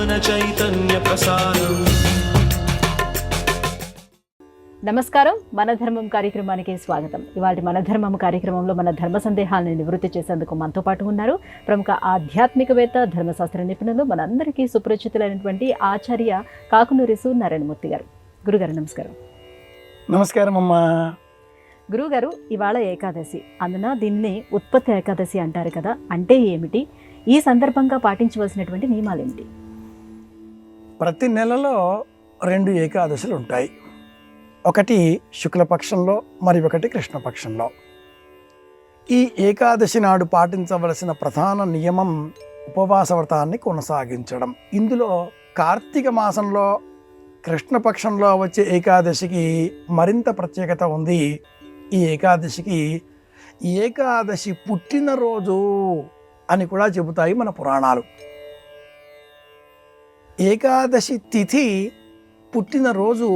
జ్ఞాన చైతన్య ప్రసారం. నమస్కారం. మన ధర్మం కార్యక్రమానికి స్వాగతం. ఇవాళ మన ధర్మం కార్యక్రమంలో మన ధర్మ సందేహాలను నివృత్తి చేసేందుకు మనతో పాటు ఉన్నారు ప్రముఖ ఆధ్యాత్మికవేత్త, ధర్మశాస్త్ర నిపుణులు, మనందరికీ సుపరిచితులైనటువంటి ఆచార్య కాకునూరి సూర్యనారాయణమూర్తి గారు. గురుగారు నమస్కారం. నమస్కారం అమ్మా. గురుగారు, ఇవాళ ఏకాదశి, అందున దీన్ని ఉత్పత్తి ఏకాదశి అంటారు కదా, అంటే ఏమిటి? ఈ సందర్భంగా పాటించవలసినటువంటి నియమాలు ఏమిటి? ప్రతి నెలలో 2 ఏకాదశులు ఉంటాయి. ఒకటి శుక్లపక్షంలో, మరి ఒకటి కృష్ణపక్షంలో. ఈ ఏకాదశి నాడు పాటించవలసిన ప్రధాన నియమం ఉపవాస వ్రతాన్ని కొనసాగించడం. ఇందులో కార్తీక మాసంలో కృష్ణపక్షంలో వచ్చే ఏకాదశికి మరింత ప్రత్యేకత ఉంది. ఈ ఏకాదశికి ఏకాదశి పుట్టినరోజు అని కూడా చెబుతాయి మన పురాణాలు. ఏకాదశి తిథి పుట్టినరోజు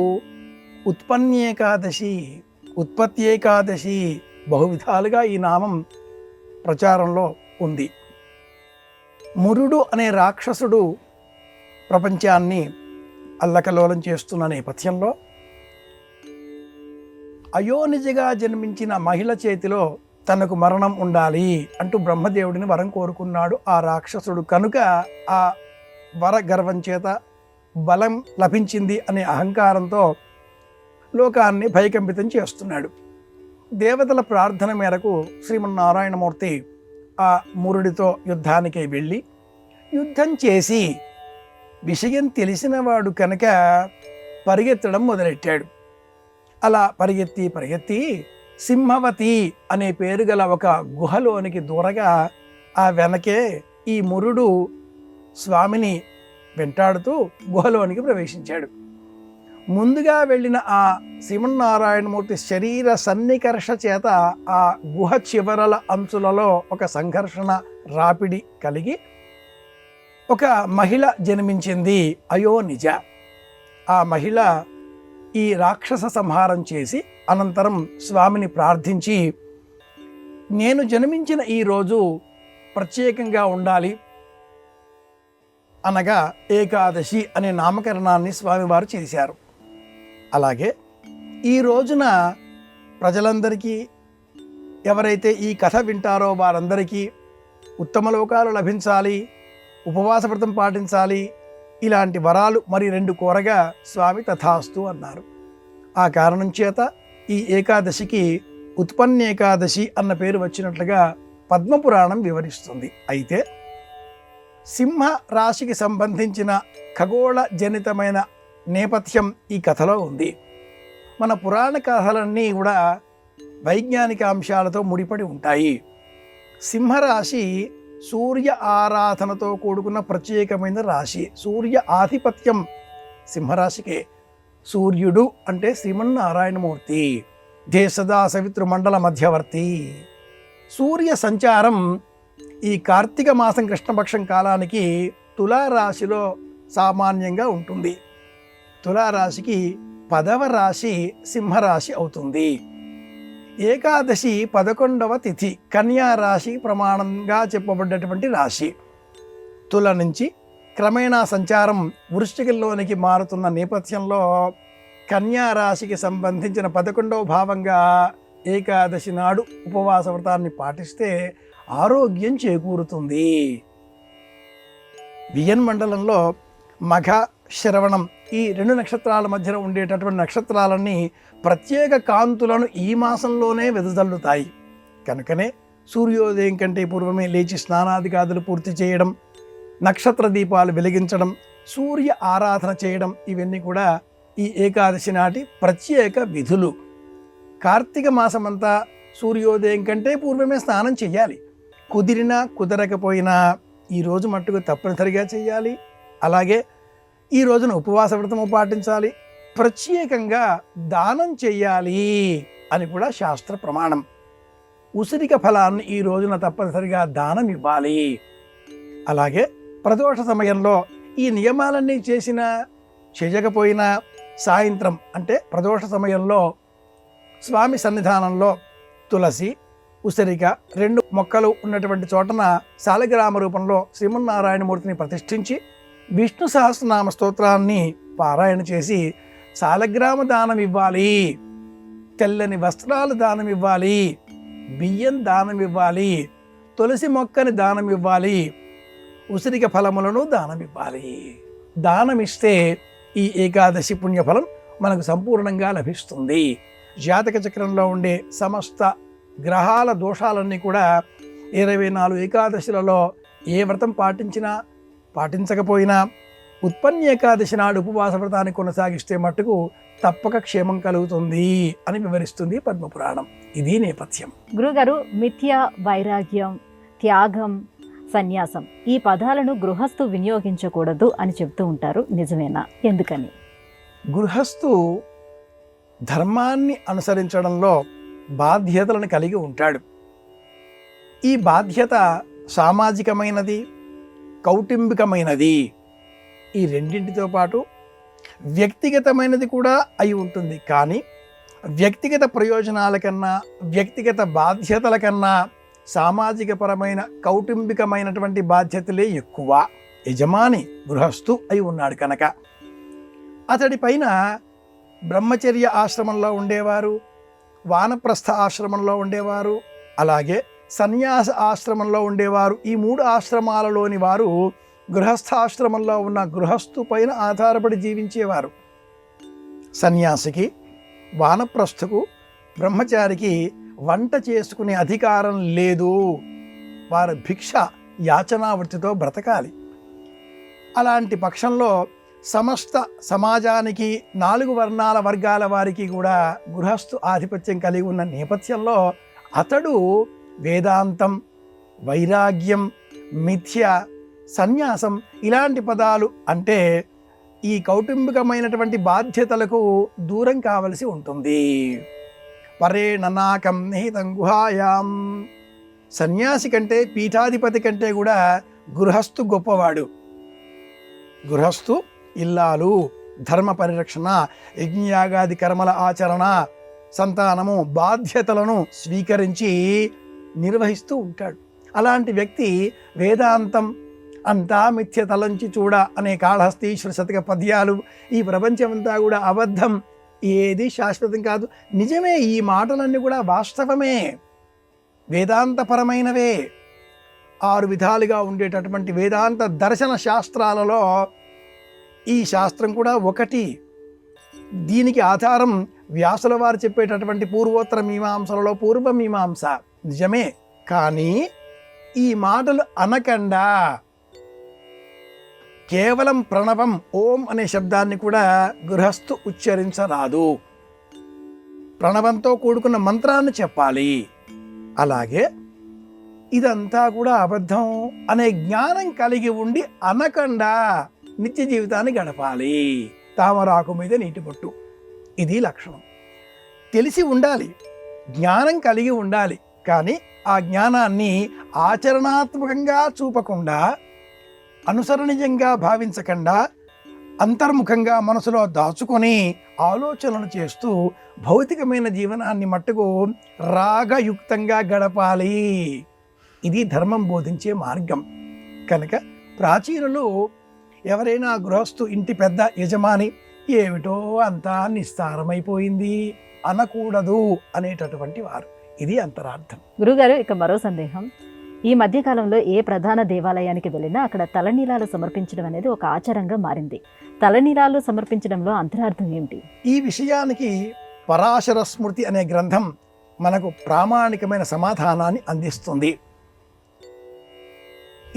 ఉత్పన్నేకాదశి, ఉత్పత్తి ఏకాదశి, బహువిధాలుగా ఈ నామం ప్రచారంలో ఉంది. మురుడు అనే రాక్షసుడు ప్రపంచాన్ని అల్లకల్లోలం చేస్తున్న నేపథ్యంలో అయోనిజగా జన్మించిన మహిళ చేతిలో తనకు మరణం ఉండాలి అంటూ బ్రహ్మదేవుడిని వరం కోరుకున్నాడు ఆ రాక్షసుడు. కనుక ఆ వర గర్వం చేత బలం లభించింది అనే అహంకారంతో లోకాన్ని భయకంపితం చేస్తున్నాడు. దేవతల ప్రార్థన మేరకు శ్రీమన్నారాయణమూర్తి ఆ మురుడితో యుద్ధానికి వెళ్ళి యుద్ధం చేసి విషయం తెలిసినవాడు కనుక పరిగెత్తడం మొదలెట్టాడు. అలా పరిగెత్తి సింహవతి అనే పేరు గల ఒక గుహలోనికి దూరగా ఆ వెనకే ఈ మురుడు స్వామిని వెంటాడుతూ గుహలోనికి ప్రవేశించాడు. ముందుగా వెళ్ళిన ఆ శ్రీమన్నారాయణమూర్తి శరీర సన్నికర్ష చేత ఆ గుహ చివరల అంచులలో ఒక సంఘర్షణ రాపిడి కలిగి ఒక మహిళ జన్మించింది, అయోనిజ. ఆ మహిళ ఈ రాక్షస సంహారం చేసి అనంతరం స్వామిని ప్రార్థించి, నేను జన్మించిన ఈ రోజు ప్రత్యేకంగా ఉండాలి అనగా ఏకాదశి అనే నామకరణాన్ని స్వామివారు చేశారు. అలాగే ఈ రోజున ప్రజలందరికీ, ఎవరైతే ఈ కథ వింటారో వారందరికీ ఉత్తమ లోకాలు లభించాలి, ఉపవాస వ్రతం పాటించాలి, ఇలాంటి వరాలు మరి 2 కోరగా స్వామి తథాస్తు అన్నారు. ఆ కారణం చేత ఈ ఏకాదశికి ఉత్పన్నేకాదశి అన్న పేరు వచ్చినట్లుగా పద్మపురాణం వివరిస్తుంది. అయితే సింహ రాశికి సంబంధించిన ఖగోళ జనితమైన నేపథ్యం ఈ కథలో ఉంది. మన పురాణ కథలన్నీ కూడా వైజ్ఞానిక అంశాలతో ముడిపడి ఉంటాయి. సింహరాశి సూర్య ఆరాధనతో కూడుకున్న ప్రత్యేకమైన రాశి. సూర్య ఆధిపత్యం సింహరాశికే. సూర్యుడు అంటే శ్రీమన్నారాయణమూర్తి, దేశదా సవితృ మండల మధ్యవర్తి. సూర్య సంచారం ఈ కార్తీక మాసం కృష్ణపక్షం కాలానికి తులారాశిలో సామాన్యంగా ఉంటుంది. తులారాశికి 10వ రాశి సింహరాశి అవుతుంది. ఏకాదశి 11వ తిథి కన్యా రాశి ప్రమాణంగా చెప్పబడ్డటువంటి రాశి. తుల నుంచి క్రమేణా సంచారం వృశ్చికంలోనికి మారుతున్న నేపథ్యంలో కన్యా రాశికి సంబంధించిన 11వ భావంగా ఏకాదశి నాడు ఉపవాస వ్రతాన్ని పాటిస్తే ఆరోగ్యం చేకూరుతుంది. వియన్ మండలంలో మఘ, శ్రవణం ఈ 2 నక్షత్రాల మధ్యన ఉండేటటువంటి నక్షత్రాలన్నీ ప్రత్యేక కాంతులను ఈ మాసంలోనే వెదజల్లుతాయి. కనుకనే సూర్యోదయం కంటే పూర్వమే లేచి స్నానాదికాదులు పూర్తి చేయడం, నక్షత్ర దీపాలు వెలిగించడం, సూర్య ఆరాధన చేయడం, ఇవన్నీ కూడా ఈ ఏకాదశి నాటి ప్రత్యేక విధులు. కార్తీక మాసమంతా సూర్యోదయం కంటే పూర్వమే స్నానం చేయాలి. కుదిరినా కుదరకపోయినా ఈరోజు మట్టుకు తప్పనిసరిగా చేయాలి. అలాగే ఈ రోజున ఉపవాస వ్రతము పాటించాలి. ప్రత్యేకంగా దానం చెయ్యాలి అని కూడా శాస్త్ర ప్రమాణం. ఉసిరిక ఫలాన్ని ఈ రోజున తప్పనిసరిగా దానం ఇవ్వాలి. అలాగే ప్రదోష సమయంలో ఈ నియమాలన్నీ చేయకపోయినా సాయంత్రం అంటే ప్రదోష సమయంలో స్వామి సన్నిధానంలో తులసి, ఉసిరిక 2 మొక్కలు ఉన్నటువంటి చోటన శాలగ్రామ రూపంలో శ్రీమన్నారాయణమూర్తిని ప్రతిష్ఠించి విష్ణు సహస్రనామ స్తోత్రాన్ని పారాయణ చేసి సాలగ్రామ దానం ఇవ్వాలి, తెల్లని వస్త్రాలు దానం ఇవ్వాలి, బియ్యం దానం ఇవ్వాలి, తులసి మొక్కని దానం ఇవ్వాలి, ఉసిరిక ఫలములను దానం ఇవ్వాలి. దానమిస్తే ఈ ఏకాదశి పుణ్యఫలం మనకు సంపూర్ణంగా లభిస్తుంది. జాతక చక్రంలో ఉండే సమస్త గ్రహాల దోషాలన్నీ కూడా 24 ఏకాదశులలో ఏ వ్రతం పాటించినా పాటించకపోయినా ఉత్పన్న ఏకాదశి నాడు ఉపవాస వ్రతాన్ని కొనసాగిస్తే మట్టుకు తప్పక క్షేమం కలుగుతుంది అని వివరిస్తుంది పద్మపురాణం. ఇది నేపథ్యం. గురుగారు, మిథ్య, వైరాగ్యం, త్యాగం, సన్యాసం ఈ పదాలను గృహస్థు వినియోగించకూడదు అని చెప్తూ ఉంటారు, నిజమేనా? ఎందుకని? గృహస్థు ధర్మాన్ని అనుసరించడంలో బాధ్యతలను కలిగి ఉంటాడు. ఈ బాధ్యత సామాజికమైనది, కౌటుంబికమైనది. ఈ రెండింటితో పాటు వ్యక్తిగతమైనది కూడా అయి ఉంటుంది. కానీ వ్యక్తిగత ప్రయోజనాల కన్నా, వ్యక్తిగత బాధ్యతల కన్నా సామాజిక పరమైన కౌటుంబికమైనటువంటి బాధ్యతలే ఎక్కువ. యజమాని గృహస్థు అయి ఉన్నాడు కనుక అతడి పైన బ్రహ్మచర్య ఆశ్రమంలో ఉండేవారు, వానప్రస్థ ఆశ్రమంలో ఉండేవారు, అలాగే సన్యాస ఆశ్రమంలో ఉండేవారు, ఈ 3 ఆశ్రమాలలోని వారు గృహస్థాశ్రమంలో ఉన్న గృహస్థు పైన ఆధారపడి జీవించేవారు. సన్యాసికి, వానప్రస్థకు, బ్రహ్మచారికి వంట చేసుకునే అధికారం లేదు. వారు భిక్ష యాచనావృత్తితో బ్రతకాలి. అలాంటి పక్షంలో సమస్త సమాజానికి 4 వర్ణాల వర్గాల వారికి కూడా గృహస్థు ఆధిపత్యం కలిగి ఉన్న నేపథ్యంలో అతడు వేదాంతం, వైరాగ్యం, మిథ్య, సన్యాసం ఇలాంటి పదాలు అంటే ఈ కౌటుంబికమైనటువంటి బాధ్యతలకు దూరం కావలసి ఉంటుంది. పరే ననాకం నిహితం గుహాయాం. సన్యాసి కంటే, పీఠాధిపతి కంటే కూడా గృహస్థు గొప్పవాడు. గృహస్థు ఇల్లాలు, ధర్మ పరిరక్షణ, యజ్ఞయాగాది కర్మల ఆచరణ, సంతానము, బాధ్యతలను స్వీకరించి నిర్వహిస్తూ ఉంటాడు. అలాంటి వ్యక్తి వేదాంతం, అంతా మిథ్య తలంచి చూడ అనే కాళహస్తీశ్వర శతక పద్యాలు, ఈ ప్రపంచమంతా కూడా అబద్ధం, ఏది శాశ్వతం కాదు, నిజమే, ఈ మాటలన్నీ కూడా వాస్తవమే, వేదాంతపరమైనవే. 6 విధాలుగా ఉండేటటువంటి వేదాంత దర్శన శాస్త్రాలలో ఈ శాస్త్రం కూడా ఒకటి. దీనికి ఆధారం వ్యాసుల వారు చెప్పేటటువంటి పూర్వోత్తర మీమాంసలలో పూర్వ మీమాంస నిజమే. కానీ ఈ మాటలు అనకుండా కేవలం ప్రణవం ఓం అనే శబ్దాన్ని కూడా గృహస్థు ఉచ్చరించరాదు. ప్రణవంతో కూడుకున్న మంత్రాన్ని చెప్పాలి. అలాగే ఇదంతా కూడా అబద్ధం అనే జ్ఞానం కలిగి ఉండి అనకుండా నిత్య జీవితాన్ని గడపాలి. తామరాకు మీద నీటి బొట్టు, ఇది లక్షణం. తెలిసి ఉండాలి, జ్ఞానం కలిగి ఉండాలి. కానీ ఆ జ్ఞానాన్ని ఆచరణాత్మకంగా చూపకుండా, అనుసరణీయంగా భావించకుండా, అంతర్ముఖంగా మనసులో దాచుకొని ఆలోచనలు చేస్తూ భౌతికమైన జీవనాన్ని మట్టుకు రాగయుక్తంగా గడపాలి. ఇది ధర్మం బోధించే మార్గం. కనుక ప్రాచీనులు ఎవరైనా గృహస్థు ఇంటి పెద్ద యజమాని ఏమిటో అంతా నిస్తారమైపోయింది అనకూడదు అనేటటువంటి వారు. ఇది అంతరార్థం. గురుగారు, ఇక మరో సందేహం. ఈ మధ్యకాలంలో ఏ ప్రధాన దేవాలయానికి వెళ్ళినా అక్కడ తలనీలాలు సమర్పించడం అనేది ఒక ఆచారంగా మారింది. తలనీలాలు సమర్పించడంలో అంతరార్థం ఏమిటి? ఈ విషయానికి పరాశర స్మృతి అనే గ్రంథం మనకు ప్రామాణికమైన సమాధానాన్ని అందిస్తుంది.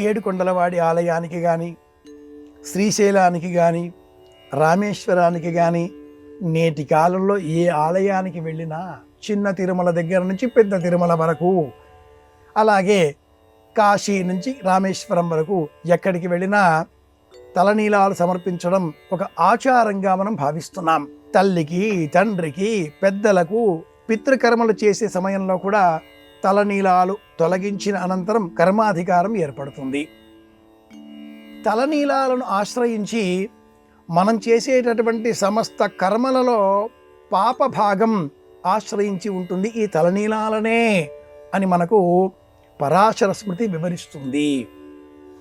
ఏడుకొండలవాడి ఆలయానికి కానీ, శ్రీశైలానికి కానీ, రామేశ్వరానికి కానీ, నేటి కాలంలో ఏ ఆలయానికి వెళ్ళినా చిన్న తిరుమల దగ్గర నుంచి పెద్ద తిరుమల వరకు, అలాగే కాశీ నుంచి రామేశ్వరం వరకు ఎక్కడికి వెళ్ళినా తలనీలాలు సమర్పించడం ఒక ఆచారంగా మనం భావిస్తున్నాం. తల్లికి, తండ్రికి, పెద్దలకు పితృకర్మలు చేసే సమయంలో కూడా తలనీలాలు తొలగించిన అనంతరం కర్మాధికారం ఏర్పడుతుంది. తలనీలాలను ఆశ్రయించి మనం చేసేటటువంటి సమస్త కర్మలలో పాప భాగం ఆశ్రయించి ఉంటుంది ఈ తలనీలాలనే అని మనకు పరాశర స్మృతి వివరిస్తుంది.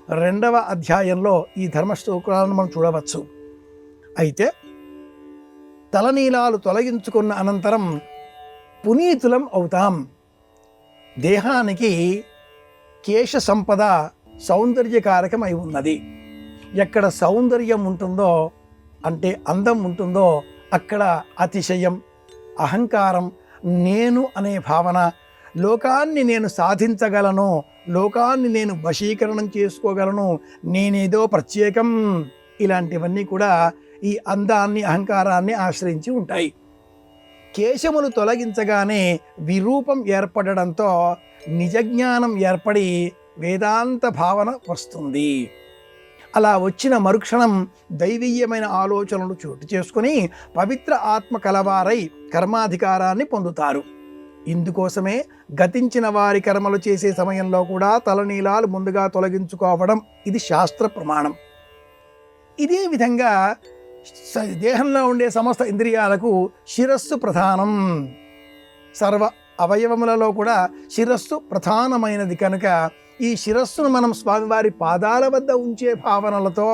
2వ అధ్యాయంలో ఈ ధర్మశ్లోకాలను మనం చూడవచ్చు. అయితే తలనీలాలు తొలగించుకున్న అనంతరం పునీతులం అవుతాం. దేహానికి కేశ సంపద సౌందర్యకారకమై ఉన్నది. ఎక్కడ సౌందర్యం ఉంటుందో అంటే అందం ఉంటుందో అక్కడ అతిశయం, అహంకారం, నేను అనే భావన, లోకాన్ని నేను సాధించగలను, లోకాన్ని నేను వశీకరణం చేసుకోగలను, నేనేదో ప్రత్యేకం, ఇలాంటివన్నీ కూడా ఈ అందాన్ని, అహంకారాన్ని ఆశ్రయించి ఉంటాయి. కేశములు తొలగించగానే విరూపం ఏర్పడడంతో నిజజ్ఞానం ఏర్పడి వేదాంత భావన వస్తుంది. అలా వచ్చిన మరుక్షణం దైవీయమైన ఆలోచనలు చోటు చేసుకుని పవిత్ర ఆత్మ కలవారై కర్మాధికారాన్ని పొందుతారు. ఇందుకోసమే గతించిన వారి కర్మలు చేసే సమయంలో కూడా తలనీలాలు ముందుగా తొలగించుకోవడం ఇది శాస్త్ర ప్రమాణం. ఇదే విధంగా దేహంలో ఉండే సమస్త ఇంద్రియాలకు శిరస్సు ప్రధానం. సర్వ అవయవములలో కూడా శిరస్సు ప్రధానమైనది కనుక ఈ శిరస్సును మనం స్వామివారి పాదాల వద్ద ఉంచే భావనలతో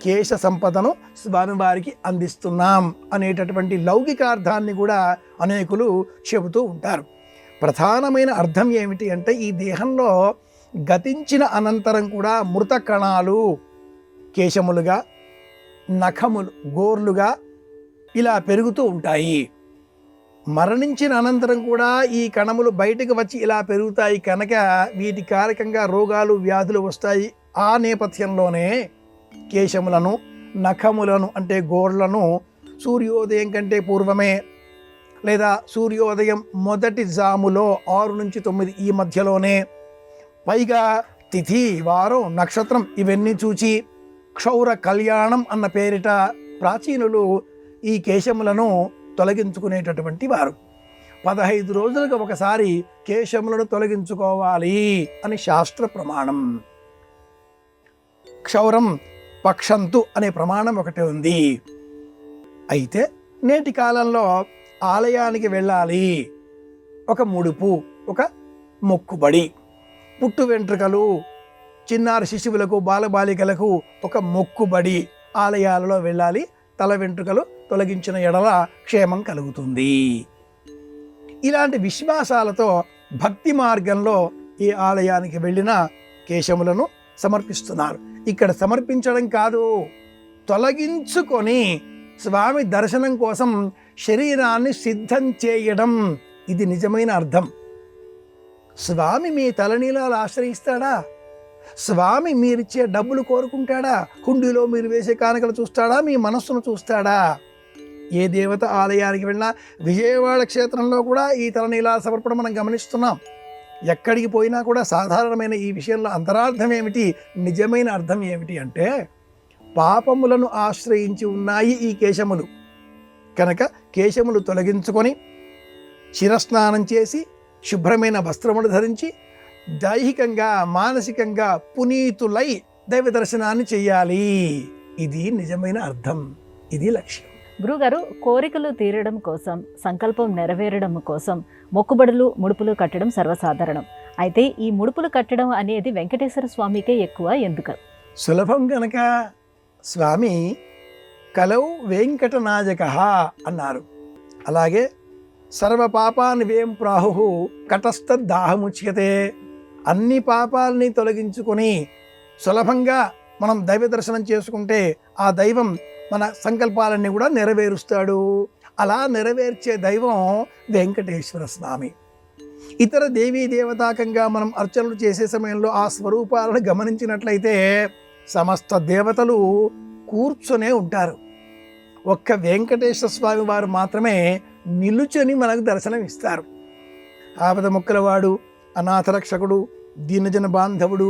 కేశ సంపదను స్వామివారికి అందిస్తున్నాం అనేటటువంటి లౌకికార్థాన్ని కూడా అనేకులు చెబుతూ ఉంటారు. ప్రధానమైన అర్థం ఏమిటి అంటే ఈ దేహంలో గతించిన అనంతరం కూడా మృత కణాలు కేశములుగా, నఖములు గోర్లుగా ఇలా పెరుగుతూ ఉంటాయి. మరణించిన అనంతరం కూడా ఈ కణములు బయటకు వచ్చి ఇలా పెరుగుతాయి కనుక వీటి కారకంగా రోగాలు, వ్యాధులు వస్తాయి. ఆ నేపథ్యంలోనే కేశములను, నఖములను అంటే గోర్లను సూర్యోదయం కంటే పూర్వమే లేదా సూర్యోదయం మొదటి జాములో 6 నుంచి 9 ఈ మధ్యలోనే, పైగా తిథి, వారం, నక్షత్రం ఇవన్నీ చూచి క్షౌర కళ్యాణం అన్న పేరిట ప్రాచీనులు ఈ కేశములను తొలగించుకునేటటువంటి వారు. 15 రోజులకు ఒకసారి కేశములను తొలగించుకోవాలి అని శాస్త్ర ప్రమాణం. క్షౌరం పక్షంతు అనే ప్రమాణం ఒకటి ఉంది. అయితే నేటి కాలంలో ఆలయానికి వెళ్ళాలి, ఒక ముడుపు, ఒక మొక్కుబడి, పుట్టు వెంట్రుకలు చిన్నారి శిశువులకు, బాలబాలికలకు ఒక మొక్కుబడి, ఆలయాలలో వెళ్ళాలి, తల వెంట్రుకలు తొలగించిన ఎడల క్షేమం కలుగుతుంది. ఇలాంటి విశ్వాసాలతో భక్తి మార్గంలో ఏ ఆలయానికి వెళ్ళినా కేశములను సమర్పిస్తున్నారు. ఇక్కడ సమర్పించడం కాదు, తొలగించుకొని స్వామి దర్శనం కోసం శరీరాన్ని సిద్ధం చేయడం, ఇది నిజమైన అర్థం. స్వామి మీ తలనీలాలు ఆశ్రయిస్తాడా? స్వామి మీరిచ్చే డబ్బులు కోరుకుంటాడా? హుండీలో మీరు వేసే కానుకలు చూస్తాడా? మీ మనస్సును చూస్తాడా? ఏ దేవత ఆలయానికి వెళ్ళినా, విజయవాడ క్షేత్రంలో కూడా ఈ తలనీలాల సమర్పణ మనం గమనిస్తున్నాం. ఎక్కడికి పోయినా కూడా సాధారణమైన ఈ విషయంలో అంతరార్థం ఏమిటి, నిజమైన అర్థం ఏమిటి అంటే పాపములను ఆశ్రయించి ఉన్నాయి ఈ కేశములు కనుక కేశములు తొలగించుకొని శిరస్నానం చేసి శుభ్రమైన వస్త్రములు ధరించి దైహికంగా, మానసికంగా పునీతులై దైవ దర్శనాన్ని చెయ్యాలి. ఇది నిజమైన అర్థం, ఇది లక్ష్యం. గురుగారు, కోరికలు తీరడం కోసం, సంకల్పం నెరవేరడం కోసం మొక్కుబడులు, ముడుపులు కట్టడం సర్వసాధారణం. అయితే ఈ ముడుపులు కట్టడం అనేది వెంకటేశ్వర స్వామికే ఎక్కువ, ఎందుకు? సులభం కనుక. స్వామి కలౌ వెంకటనాయక అన్నారు. అలాగే సర్వ పాపాన్ని వేం ప్రాహు కటస్థదాహముచ్యతే. అన్ని పాపాలని తొలగించుకొని సులభంగా మనం దైవ దర్శనం చేసుకుంటే ఆ దైవం మన సంకల్పాలన్నీ కూడా నెరవేరుస్తాడు. అలా నెరవేర్చే దైవం వెంకటేశ్వర స్వామి. ఇతర దేవీ దేవతాకంగా మనం అర్చనలు చేసే సమయంలో ఆ స్వరూపాలను గమనించినట్లయితే సమస్త దేవతలు కూర్చొనే ఉంటారు. ఒక్క వెంకటేశ్వర స్వామి వారు మాత్రమే నిలుచొని మనకు దర్శనం ఇస్తారు. ఆపద మొక్కలవాడు, అనాథరక్షకుడు, దీనజన బాంధవుడు,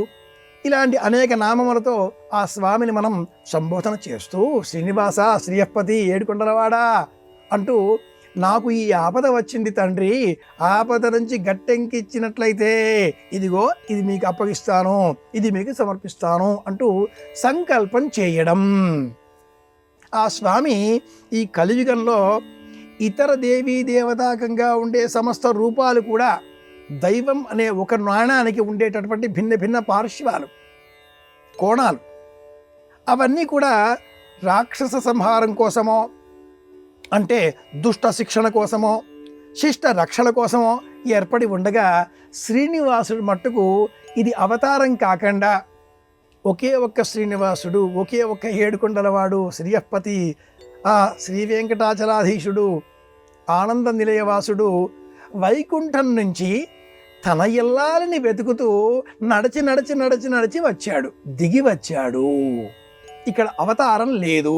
ఇలాంటి అనేక నామములతో ఆ స్వామిని మనం సంబోధన చేస్తూ శ్రీనివాస, శ్రీయపతి, ఏడుకొండలవాడా అంటూ నాకు ఈ ఆపద వచ్చింది తండ్రి, ఆపద నుంచి గట్టెంకిచ్చినట్లయితే ఇదిగో ఇది మీకు అప్పగిస్తాను, ఇది మీకు సమర్పిస్తాను అంటూ సంకల్పం చేయడం. ఆ స్వామి ఈ కలియుగంలో ఇతర దేవీ దేవతాకంగా ఉండే సమస్త రూపాలు కూడా దైవం అనే ఒక నాణానికి ఉండేటటువంటి భిన్న భిన్న పార్శ్వాలు. కోణాలు. అవన్నీ కూడా రాక్షస సంహారం కోసమో, అంటే దుష్ట శిక్షణ కోసమో, శిష్ట రక్షణ కోసమో ఏర్పడి ఉండగా, శ్రీనివాసుడు మట్టుకు ఇది అవతారం కాకుండా ఒకే ఒక్క శ్రీనివాసుడు, ఒకే ఒక్క ఏడుకొండలవాడు, శ్రీయపతి, ఆ శ్రీ వెంకటాచలాధీశుడు, ఆనంద నిలయవాసుడు వైకుంఠం నుంచి తన ఇల్లాలని వెతుకుతూ నడిచి నడిచి నడిచి నడిచి వచ్చాడు, దిగి వచ్చాడు. ఇక్కడ అవతారం లేదు.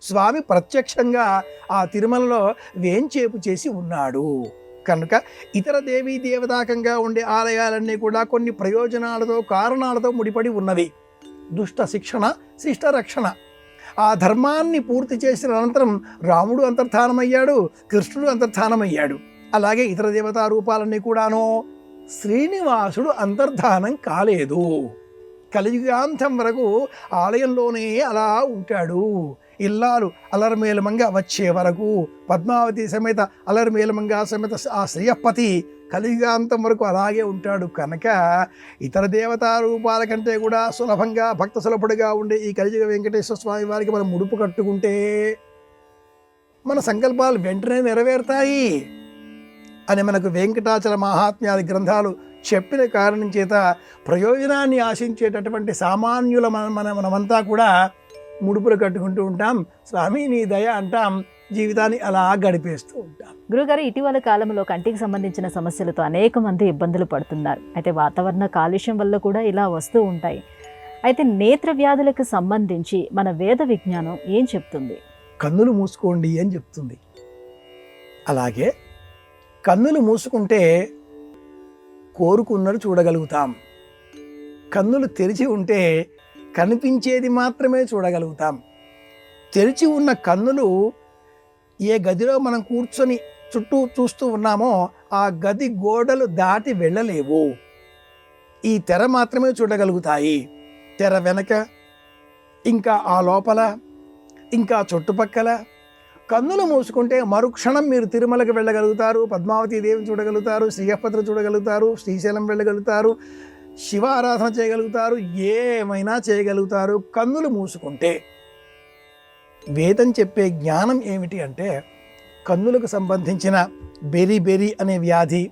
స్వామి ప్రత్యక్షంగా ఆ తిరుమలలో వేంచేపు చేసి ఉన్నాడు. కనుక ఇతర దేవీ దేవతాకంగా ఉండే ఆలయాలన్నీ కూడా కొన్ని ప్రయోజనాలతో, కారణాలతో ముడిపడి ఉన్నవి. దుష్ట శిక్షణ, శిష్ట రక్షణ. ఆ ధర్మాన్ని పూర్తి చేసిన అనంతరం రాముడు అంతర్ధానమయ్యాడు, కృష్ణుడు అంతర్ధానమయ్యాడు. అలాగే ఇతర దేవతా రూపాలన్నీ కూడాను శ్రీనివాసుడు అంతర్ధానం కాలేదు. కలియుగాంతం వరకు ఆలయంలోనే అలా ఉంటాడు. ఇల్లాలు అలర్మేలమంగా వచ్చే వరకు, పద్మావతి సమేత అలర్మేలమంగా సమేత ఆ శ్రీయపతి కలియుగాంతం వరకు అలాగే ఉంటాడు. కనుక ఇతర దేవతా రూపాల కంటే కూడా సులభంగా, భక్త సులభుడిగా ఉండే ఈ కలియుగ వెంకటేశ్వర స్వామి వారికి మనం ముడుపు కట్టుకుంటే మన సంకల్పాలు వెంటనే నెరవేరుతాయి అని మనకు వెంకటాచల మహాత్మ్యాది గ్రంథాలు చెప్పిన కారణం చేత ప్రయోజనాన్ని ఆశించేటటువంటి సామాన్యుల మనమంతా కూడా ముడుపులు కట్టుకుంటూ ఉంటాం. స్వామి నీ దయ అంటాం, జీవితాన్ని అలా గడిపేస్తూ ఉంటాం. గురుగారు, ఇటీవల కాలంలో కంటికి సంబంధించిన సమస్యలతో అనేక మంది ఇబ్బందులు పడుతున్నారు. అయితే వాతావరణ కాలుష్యం వల్ల కూడా ఇలా వస్తూ ఉంటాయి. అయితే నేత్ర వ్యాధులకు సంబంధించి మన వేద విజ్ఞానం ఏం చెప్తుంది? కన్నులు మూసుకోండి అని చెప్తుంది. అలాగే కన్నులు మూసుకుంటే కోరుకున్నది చూడగలుగుతాం. కన్నులు తెరిచి ఉంటే కనిపించేది మాత్రమే చూడగలుగుతాం. తెరిచి ఉన్న కన్నులు ఏ గదిలో మనం కూర్చొని చుట్టూ చూస్తూ ఉన్నామో ఆ గది గోడలు దాటి వెళ్ళలేవు. ఈ తెర మాత్రమే చూడగలుగుతాయి. తెర వెనక, ఇంకా ఆ లోపల, ఇంకా చుట్టుపక్కల. కన్నులు మూసుకుంటే మరుక్షణం మీరు తిరుమలకు వెళ్ళగలుగుతారు, పద్మావతి దేవిని చూడగలుగుతారు, శ్రీయపతిని చూడగలుగుతారు, శ్రీశైలం వెళ్ళగలుగుతారు, శివ ఆరాధన చేయగలుగుతారు, ఏమైనా చేయగలుగుతారు కన్నులు మూసుకుంటే. వేదం చెప్పే జ్ఞానం ఏమిటి అంటే, కన్నులకు సంబంధించిన బెరి అనే వ్యాధి,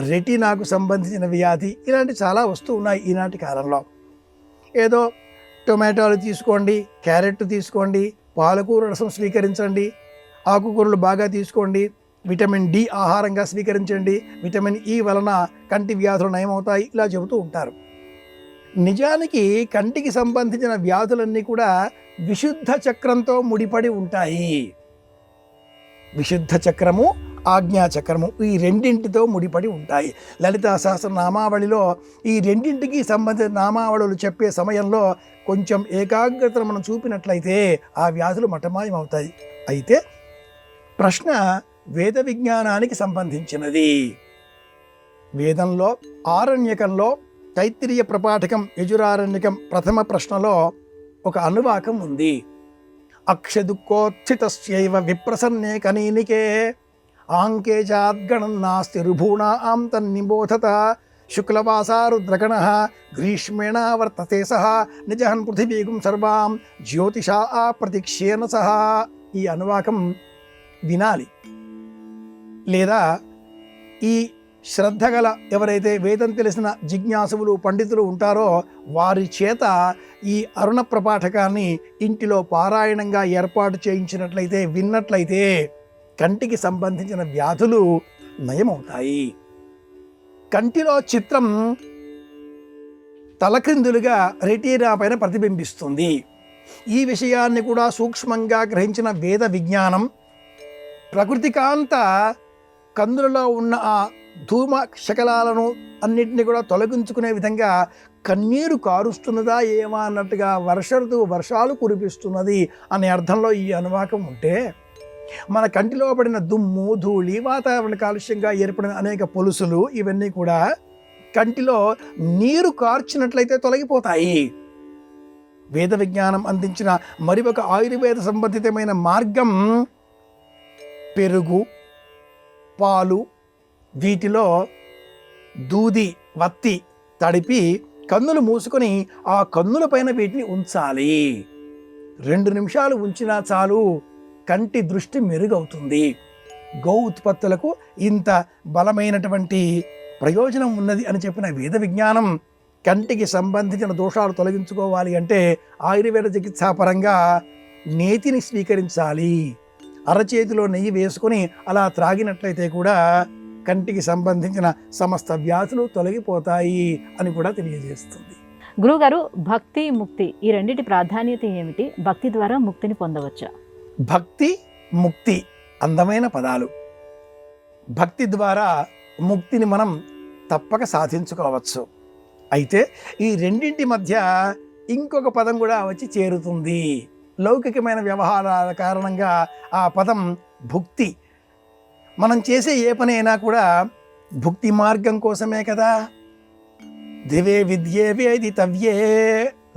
రెటీనాకు సంబంధించిన వ్యాధి, ఇలాంటి చాలా వస్తూ ఉన్నాయి ఈనాటి కాలంలో. ఏదో టొమాటోలు తీసుకోండి, క్యారెట్ తీసుకోండి, పాలకూర రసం స్వీకరించండి, ఆకుకూరలు బాగా తీసుకోండి, విటమిన్ డి ఆహారంగా స్వీకరించండి, విటమిన్ ఈ వలన కంటి వ్యాధులు నయమవుతాయి, ఇలా చెబుతూ ఉంటారు. నిజానికి కంటికి సంబంధించిన వ్యాధులన్నీ కూడా విశుద్ధ చక్రంతో ముడిపడి ఉంటాయి. విశుద్ధ చక్రము, ఆజ్ఞా చక్రము, ఈ రెండింటితో ముడిపడి ఉంటాయి. లలితా సహస్రనామావళిలో ఈ రెండింటికి సంబంధించిన నామావళులు చెప్పే సమయంలో కొంచెం ఏకాగ్రతను మనం చూపినట్లయితే ఆ వ్యాధులు మటమాయమవుతాయి. అయితే ప్రశ్న వేద విజ్ఞానానికి సంబంధించినది. వేదంలో ఆరణ్యకంలో తైత్తిరీయ ప్రపాఠకం యజురారణ్యకం ప్రథమ ప్రశ్నలో ఒక అనువాకం ఉంది. అక్షదుఃఖోత్థితస్యైవ విప్రసన్నే కనీనికే ఆంకే చాద్గణం నాస్తి రుభూణాం తన్నిబోధత శుక్లవాసా రుద్రగణః గ్రీష్మేణ వర్తతే సహ నిజహన్ పృథివీగుం సర్వాం జ్యోతిషా ప్రతిక్షేణ సహ. ఈ అనువాకం వినాలి. లేదా ఈ శ్రద్ధ గల ఎవరైతే వేదం తెలిసిన జిజ్ఞాసువులు, పండితులు ఉంటారో వారి చేత ఈ అరుణ ప్రపాఠకాన్ని ఇంటిలో పారాయణంగా ఏర్పాటు చేయించినట్లయితే, విన్నట్లయితే కంటికి సంబంధించిన వ్యాధులు నయమవుతాయి. కంటిలో చిత్రం తలక్రిందులుగా రెటీనా పైన ప్రతిబింబిస్తుంది. ఈ విషయాన్ని కూడా సూక్ష్మంగా గ్రహించిన వేద విజ్ఞానం ప్రకృతికాంత కందులలో ఉన్న ఆ ధూమ శకలాలను అన్నింటినీ కూడా తొలగించుకునే విధంగా కన్నీరు కారుస్తున్నదా ఏమా అన్నట్టుగా వర్ష ఋతువు వర్షాలు కురిపిస్తున్నది అనే అర్థంలో ఈ అనువాకం ఉంటే, మన కంటిలో పడిన దుమ్ము, ధూళి, వాతావరణ కాలుష్యంగా ఏర్పడిన అనేక పొలుసులు ఇవన్నీ కూడా కంటిలో నీరు కార్చినట్లయితే తొలగిపోతాయి. వేద విజ్ఞానం అందించిన మరి ఒక ఆయుర్వేద సంబంధితమైన మార్గం పెరుగు, పాలు, వీటిలో దూది వత్తి తడిపి కన్నులు మూసుకొని ఆ కన్నుల పైన వీటిని ఉంచాలి. 2 నిమిషాలు ఉంచినా చాలు, కంటి దృష్టి మెరుగవుతుంది. గో ఉత్పత్తులకు ఇంత బలమైనటువంటి ప్రయోజనం ఉన్నది అని చెప్పిన వేద విజ్ఞానం కంటికి సంబంధించిన దోషాలు తొలగించుకోవాలి అంటే ఆయుర్వేద చికిత్సాపరంగా నేతిని స్వీకరించాలి. అరచేతిలో నెయ్యి వేసుకొని అలా త్రాగినట్లయితే కూడా కంటికి సంబంధించిన సమస్త వ్యాధులు తొలగిపోతాయి అని కూడా తెలియజేస్తుంది. గురుగారు, భక్తి ముక్తి ఈ రెండిటి ప్రాధాన్యత ఏమిటి? భక్తి ద్వారా ముక్తిని పొందవచ్చా? భక్తి ముక్తి అందమైన పదాలు. భక్తి ద్వారా ముక్తిని మనం తప్పక సాధించుకోవచ్చు. అయితే ఈ రెండింటి మధ్య ఇంకొక పదం కూడా వచ్చి చేరుతుంది. లౌకికమైన వ్యవహారాల కారణంగా ఆ పదం భుక్తి. మనం చేసే ఏ పని అయినా కూడా భుక్తి మార్గం కోసమే కదా. దివే విద్యే వేదితవ్యే.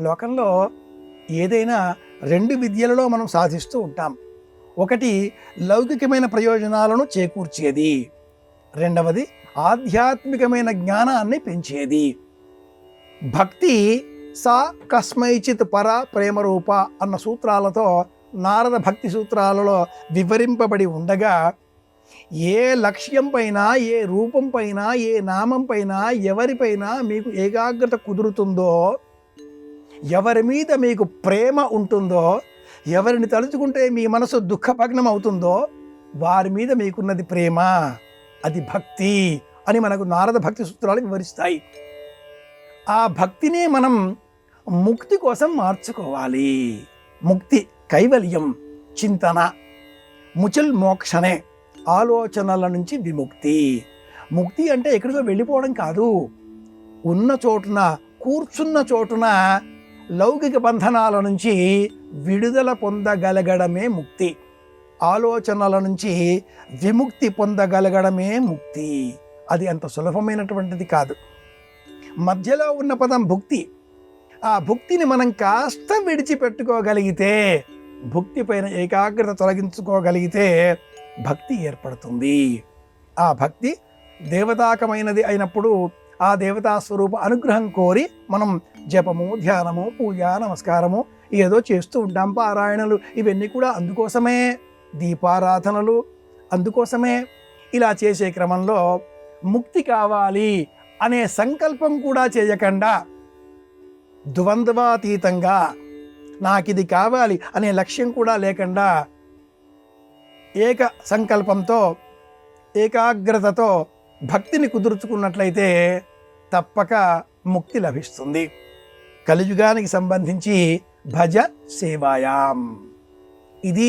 లోకంలో ఏదైనా 2 విద్యలలో మనం సాధిస్తూ ఉంటాం. ఒకటి లౌకికమైన ప్రయోజనాలను చేకూర్చేది, రెండవది ఆధ్యాత్మికమైన జ్ఞానాన్ని పెంచేది. భక్తి సా కస్మైచిత్ పర ప్రేమరూప అన్న సూత్రాలతో నారద భక్తి సూత్రాలలో వివరింపబడి ఉండగా, ఏ లక్ష్యం పైన, ఏ రూపం పైన, ఏ నామం పైన, ఎవరిపైన మీకు ఏకాగ్రత కుదురుతుందో, ఎవరి మీద మీకు ప్రేమ ఉంటుందో, ఎవరిని తలుచుకుంటే మీ మనసు దుఃఖభగ్నం అవుతుందో వారి మీద మీకున్నది ప్రేమ, అది భక్తి అని మనకు నారద భక్తి సూత్రాలు వివరిస్తాయి. ఆ భక్తిని మనం ముక్తి కోసం మార్చుకోవాలి. ముక్తి కైవల్యం, చింతన, ముచల్ మోక్షనే, ఆలోచనల నుంచి విముక్తి. ముక్తి అంటే ఎక్కడికో వెళ్ళిపోవడం కాదు, ఉన్న చోటున, కూర్చున్న చోటున లౌకిక బంధనాల నుంచి విడుదల పొందగలగడమే ముక్తి. ఆలోచనల నుంచి విముక్తి పొందగలగడమే ముక్తి. అది అంత సులభమైనటువంటిది కాదు. మధ్యలో ఉన్న పదం భుక్తి. ఆ భుక్తిని మనం కాస్త విడిచిపెట్టుకోగలిగితే, భుక్తి పైన ఏకాగ్రత తొలగించుకోగలిగితే భక్తి ఏర్పడుతుంది. ఆ భక్తి దేవతాకమైనది అయినప్పుడు ఆ దేవతా స్వరూప అనుగ్రహం కోరి మనం జపము, ధ్యానము, పూజ, నమస్కారము ఏదో చేస్తూ ఉంటాం. పారాయణలు ఇవన్నీ కూడా అందుకోసమే, దీపారాధనలు అందుకోసమే. ఇలా చేసే క్రమంలో ముక్తి కావాలి అనే సంకల్పం కూడా చేయకుండా, ద్వంద్వాతీతంగా నాకిది కావాలి అనే లక్ష్యం కూడా లేకుండా ఏక సంకల్పంతో, ఏకాగ్రతతో భక్తిని కుదుర్చుకున్నట్లయితే తప్పక ముక్తి లభిస్తుంది. కలియుగానికి సంబంధించి భజ సేవాయాం, ఇది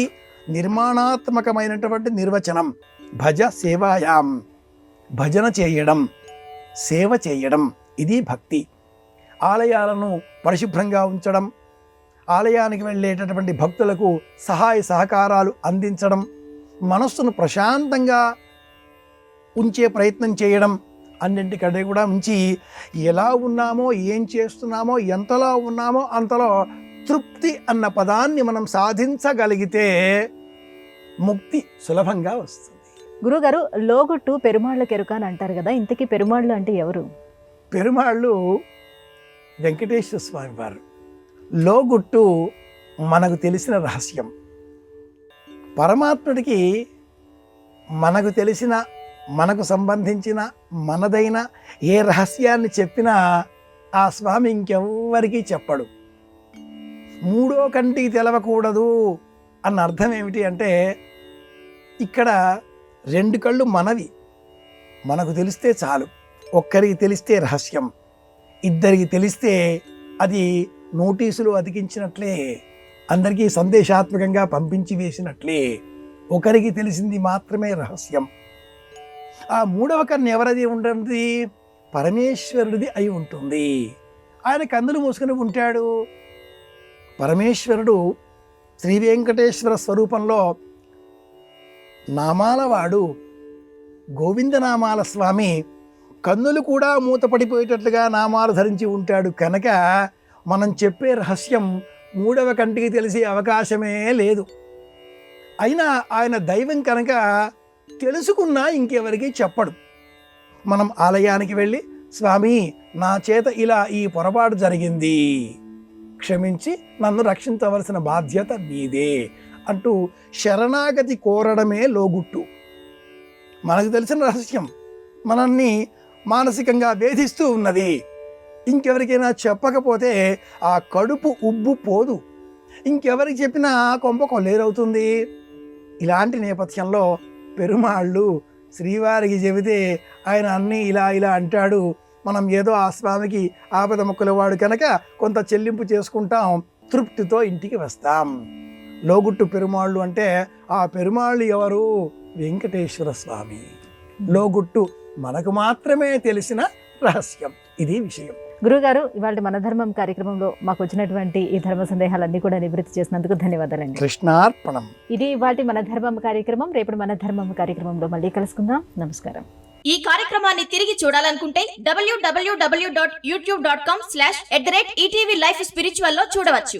నిర్మాణాత్మకమైనటువంటి నిర్వచనం. భజ సేవాయాం, భజన చేయడం, సేవ చేయడం, ఇది భక్తి. ఆలయాలను పరిశుభ్రంగా ఉంచడం, ఆలయానికి వెళ్ళేటటువంటి భక్తులకు సహాయ సహకారాలు అందించడం, మనస్సును ప్రశాంతంగా ఉంచే ప్రయత్నం చేయడం, అన్నింటికంటే కూడా మించి ఎలా ఉన్నామో, ఏం చేస్తున్నామో, ఎంతలో ఉన్నామో అంతలో తృప్తి అన్న పదాన్ని మనం సాధించగలిగితే ముక్తి సులభంగా వస్తుంది. గురుగారు, లోగుట్టు పెరుమాళ్ళ కెరుక అని అంటారు కదా, ఇంతకీ పెరుమాళ్ళు అంటే ఎవరు? పెరుమాళ్ళు వెంకటేశ్వర స్వామి వారు. లోగుట్టు మనకు తెలిసిన రహస్యం. పరమాత్ముడికి మనకు తెలిసిన, మనకు సంబంధించిన, మనదైన ఏ రహస్యాన్ని చెప్పినా ఆ స్వామి ఇంకెవ్వరికీ చెప్పడు. మూడో కంటికి తెలవకూడదు అన్న అర్థం ఏమిటి అంటే, ఇక్కడ 2 కళ్ళు మనవి, మనకు తెలిస్తే చాలు. ఒక్కరికి తెలిస్తే రహస్యం, ఇద్దరికి తెలిస్తే అది నోటీసులు అతికించినట్లే, అందరికీ సందేశాత్మకంగా పంపించి వేసినట్లే. ఒకరికి తెలిసింది మాత్రమే రహస్యం. ఆ మూడవ కన్ను ఎవరిది ఉంటుంది? పరమేశ్వరుడిది అయి ఉంటుంది. ఆయన కన్నులు మూసుకుని ఉంటాడు. పరమేశ్వరుడు శ్రీ వెంకటేశ్వర స్వరూపంలో నామాలవాడు, గోవిందనామాల స్వామి. కన్నులు కూడా మూతపడిపోయేటట్లుగా నామాలు ధరించి ఉంటాడు కనుక మనం చెప్పే రహస్యం మూడవ కంటికి తెలిసే అవకాశమే లేదు. అయినా ఆయన దైవం కనుక తెలుసుకున్నా ఇంకెవరికి చెప్పడు. మనం ఆలయానికి వెళ్ళి, స్వామి నా చేత ఇలా ఈ పొరపాటు జరిగింది, క్షమించి నన్ను రక్షించవలసిన బాధ్యత నీదే అంటూ శరణాగతి కోరడమే లోగుట్టు. మనకు తెలిసిన రహస్యం మనల్ని మానసికంగా వేధిస్తూ ఉన్నది. ఇంకెవరికైనా చెప్పకపోతే ఆ కడుపు ఉబ్బు పోదు, ఇంకెవరికి చెప్పినా కొంప కొల్లేరవుతుంది. ఇలాంటి నేపథ్యంలో పెరుమాళ్ళు శ్రీవారికి చెబితే ఆయన అన్నీ ఇలా ఇలా అంటాడు. మనం ఏదో ఆ స్వామికి ఆపద మొక్కులవాడు కనుక కొంత చెల్లింపు చేసుకుంటాం, తృప్తితో ఇంటికి వస్తాం. లోగుట్టు పెరుమాళ్ళు అంటే ఆ పెరుమాళ్ళు ఎవరు? వెంకటేశ్వర స్వామి. లోగుట్టు మనకు మాత్రమే తెలిసిన రహస్యం. ఇది విషయం. గురుగారు, ఇవాళ మన ధర్మం కార్యక్రమంలో మాకు వచ్చినటువంటి ఈ ధర్మ సందేహాలన్నీ కూడా నివృత్తి చేసినందుకు ధన్యవాదాలండి. కృష్ణార్పణం. ఇది ఇవాళ మన ధర్మం కార్యక్రమం. రేపు మన ధర్మం కార్యక్రమంలో మళ్ళీ కలుసుకుందాం. నమస్కారం. ఈ కార్యక్రమాన్ని తిరిగి చూడాలనుకుంటే www.youtube.com/ETV Life Spiritual లో చూడవచ్చు.